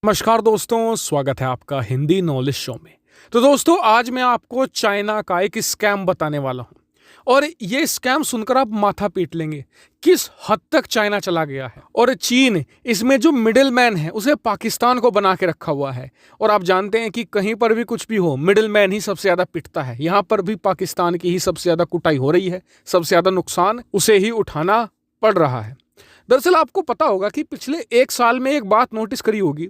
नमस्कार दोस्तों, स्वागत है आपका हिंदी नॉलेज शो में। तो दोस्तों, आज मैं आपको चाइना का एक स्कैम बताने वाला हूं और ये स्कैम सुनकर आप माथा पीट लेंगे किस हद तक चाइना चला गया है। और चीन इसमें जो मिडिल मैन है उसे पाकिस्तान को बना के रखा हुआ है। और आप जानते हैं कि कहीं पर भी कुछ भी हो, मिडिल मैन ही सबसे ज़्यादा पिटता है। यहाँ पर भी पाकिस्तान की ही सबसे ज़्यादा कुटाई हो रही है, सबसे ज़्यादा नुकसान उसे ही उठाना पड़ रहा है। दरअसल आपको पता होगा कि पिछले एक साल में एक बात नोटिस करी होगी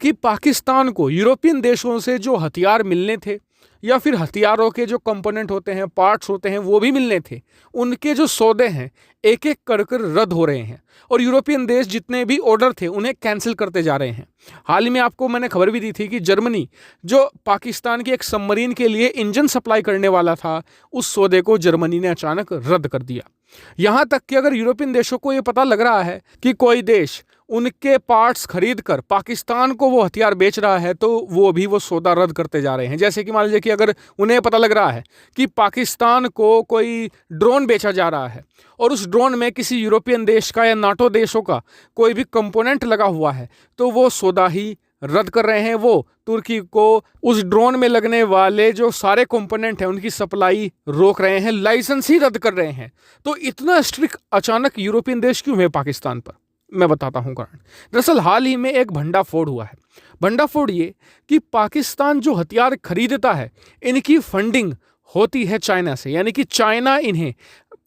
कि पाकिस्तान को यूरोपियन देशों से जो हथियार मिलने थे या फिर हथियारों के जो कंपोनेंट होते हैं, पार्ट्स होते हैं, वो भी मिलने थे, उनके जो सौदे हैं एक एक कर रद्द हो रहे हैं। और यूरोपियन देश जितने भी ऑर्डर थे उन्हें कैंसिल करते जा रहे हैं। हाल ही में आपको मैंने खबर भी दी थी कि जर्मनी जो पाकिस्तान की एक सबमरीन के लिए इंजन सप्लाई करने वाला था, उस सौदे को जर्मनी ने अचानक रद्द कर दिया। यहां तक कि अगर यूरोपियन देशों को यह पता लग रहा है कि कोई देश उनके पार्ट्स खरीद कर पाकिस्तान को वो हथियार बेच रहा है, तो वो भी वो सौदा रद्द करते जा रहे हैं। जैसे कि मान लीजिए कि अगर उन्हें पता लग रहा है कि पाकिस्तान को कोई ड्रोन बेचा जा रहा है और उस ड्रोन में किसी यूरोपियन देश का या नाटो देशों का कोई भी कंपोनेंट लगा हुआ है, तो वो सौदा ही रद्द कर रहे हैं। वो तुर्की को उस ड्रोन में लगने वाले जो सारे कंपोनेंट हैं उनकी सप्लाई रोक रहे हैं, लाइसेंस ही रद्द कर रहे हैं। तो इतना स्ट्रिक्ट अचानक यूरोपियन देश क्यों है पाकिस्तान पर? मैं बताता हूं कारण। दरअसल हाल ही में एक भंडाफोड़ हुआ है। भंडाफोड़ ये कि पाकिस्तान जो हथियार खरीदता है, इनकी फंडिंग होती है चाइना से, यानी कि चाइना इन्हें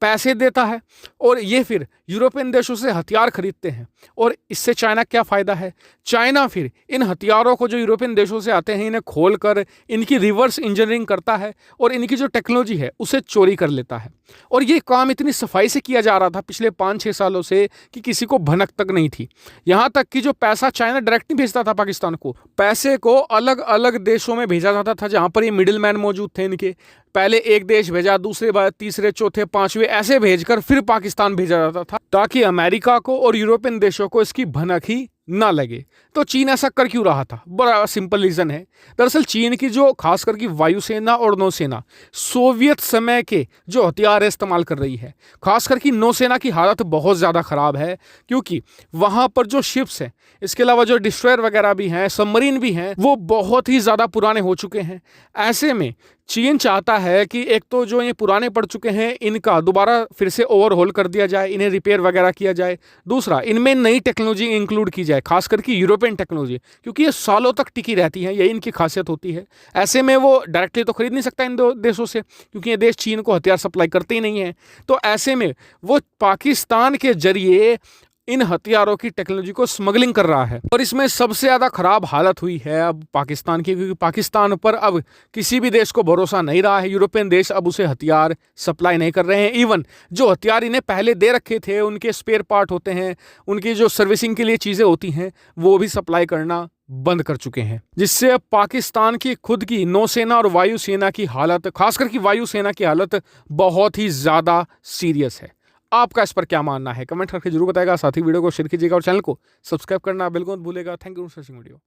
पैसे देता है और ये फिर यूरोपियन देशों से हथियार खरीदते हैं। और इससे चाइना क्या फ़ायदा है? चाइना फिर इन हथियारों को जो यूरोपियन देशों से आते हैं इन्हें खोल कर इनकी रिवर्स इंजीनियरिंग करता है और इनकी जो टेक्नोलॉजी है उसे चोरी कर लेता है। और ये काम इतनी सफाई से किया जा रहा था पिछले 5-6 सालों से कि किसी को भनक तक नहीं थी। यहाँ तक कि जो पैसा चाइना डायरेक्ट नहीं भेजता था पाकिस्तान को, पैसे को अलग अलग देशों में भेजा जाता था जहाँ पर ये मिडिल मैन मौजूद थे इनके। पहले एक देश भेजा, दूसरे बार तीसरे, चौथे, पांचवें ऐसे भेजकर फिर पाकिस्तान भेजा जाता था ताकि अमेरिका को और यूरोपियन देशों को इसकी भनक ही ना लगे। तो चीन ऐसा कर क्यों रहा था? बड़ा सिंपल रीजन है। दरअसल चीन की जो खासकर की वायुसेना और नौसेना सोवियत समय के जो हथियार इस्तेमाल कर रही है, खासकर की नौसेना की हालत बहुत ज़्यादा ख़राब है, क्योंकि वहाँ पर जो शिप्स हैं, इसके अलावा जो डिस्ट्रॉयर वगैरह भी हैं, सबमरीन भी हैं, वो बहुत ही ज़्यादा पुराने हो चुके हैं। ऐसे में चीन चाहता है कि एक तो जो ये पुराने पड़ चुके हैं इनका दोबारा फिर से ओवरहॉल कर दिया जाए, इन्हें रिपेयर वगैरह किया जाए। दूसरा, इनमें नई टेक्नोलॉजी इंक्लूड की जाए, खासकर की यूरोपियन टेक्नोलॉजी, क्योंकि ये सालों तक टिकी रहती है, यही इनकी खासियत होती है। ऐसे में वो डायरेक्टली तो खरीद नहीं सकता इन दो देशों से, क्योंकि ये देश चीन को हथियार सप्लाई करते ही नहीं है। तो ऐसे में वो पाकिस्तान के जरिए इन हथियारों की टेक्नोलॉजी को स्मगलिंग कर रहा है। और इसमें सबसे ज़्यादा खराब हालत हुई है अब पाकिस्तान की, क्योंकि पाकिस्तान पर अब किसी भी देश को भरोसा नहीं रहा है। यूरोपियन देश अब उसे हथियार सप्लाई नहीं कर रहे हैं। इवन जो हथियार इन्हें पहले दे रखे थे, उनके स्पेयर पार्ट होते हैं, उनकी जो सर्विसिंग के लिए चीज़ें होती हैं, वो भी सप्लाई करना बंद कर चुके हैं। जिससे अब पाकिस्तान की खुद की नौसेना और वायुसेना की हालत, खासकर की वायुसेना की हालत बहुत ही ज़्यादा सीरियस है। आपका इस पर क्या मानना है? कमेंट करके जरूर बताएगा। साथ ही वीडियो को शेयर कीजिएगा और चैनल को सब्सक्राइब करना बिल्कुल मत भूलेगा। Thank you for watching video.